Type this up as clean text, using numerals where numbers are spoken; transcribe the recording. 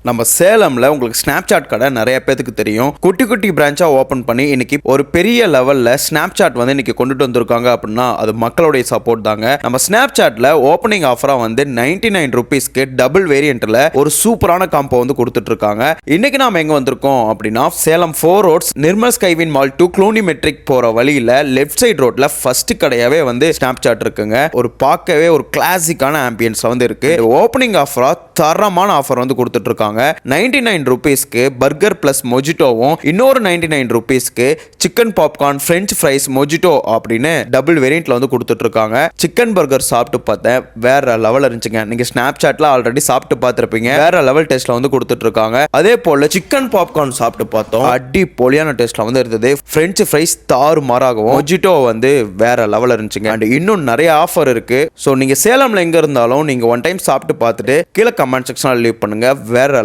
நம்ம சேலம்ல உங்களுக்கு ஸ்னாப்சாட் கடை நிறைய பேருக்கு தெரியும். குட்டி குட்டி பிரான்ச்சா ஓபன் பண்ணி இன்னைக்கு ஒரு பெரிய லெவல்ல ஸ்னாப்சாட் வந்து இன்னைக்கு கொண்டுட்டு வந்திருக்காங்க அப்படின்னா அது மக்களுடைய சப்போர்ட் தாங்க. நம்ம ஸ்னாப்சாட்ல ஓப்பனிங் ஆஃபரா வந்து 99 ரூபீஸ்க்கு டபுள் வேரியன்ட்ல ஒரு சூப்பரான காம்போ வந்து கொடுத்துட்டு இருக்காங்க. இன்னைக்கு நாம எங்க வந்திருக்கோம் அப்படின்னா Salem 4 roads Nirmal Skywin mall to Cluny matric போற வழியில லெஃப்ட் சைடு ரோட்ல ஃபர்ஸ்ட் கடையாவே வந்து ஸ்னாப்சாட் இருக்குங்க. ஒரு பார்க்கவே ஒரு கிளாசிக்கான ஆம்பியன்ஸ்ல வந்து இருக்கு. ஓப்பனிங் ஆஃபரா தரமான ஆஃபர் வந்து கொடுத்துட்டு இருக்காங்க. 99 ரூபீஸ்க்கு பர்கர் பிளஸ் மொஜிட்டோவும் இன்னொரு 99 ரூபீஸ்க்கு chicken popcorn French fries mojito அப்படின்னு டபுள் வேரியன்ட்ல வந்து கொடுத்துட்டு இருக்காங்க. சிக்கன் பர்கர் சாப்பிட்டு பார்த்தேன், வேற லெவல் இருந்துச்சுங்க. நீங்க ஸ்னாப்சாட்ல ஆல்ரெடி சாப்பிட்டு பார்த்திருப்பீங்க, வேற லெவல் டேஸ்ட்ல வந்து கொடுத்துட்டு இருக்காங்க. அதே போல சிக்கன் பாப்கார்ன் சாப்பிட்டு பார்த்தோம், அடிப்பொலியான டேஸ்ட்ல வந்து இருந்தது. பிரெஞ்ச் ஃப்ரைஸ் தாறுமாறாகவும் மொஜிட்டோ வந்து வேற லெவல் இருந்துச்சுங்க. அண்ட் இன்னும் நிறைய ஆஃபர் இருக்கு. ஸோ நீங்க சேலம்ல எங்க இருந்தாலும் நீங்க ஒன் டைம் சாப்பிட்டு பார்த்துட்டு கீழே கமெண்ட் செக்ஷன்ல லீவ் பண்ணுங்க. வேற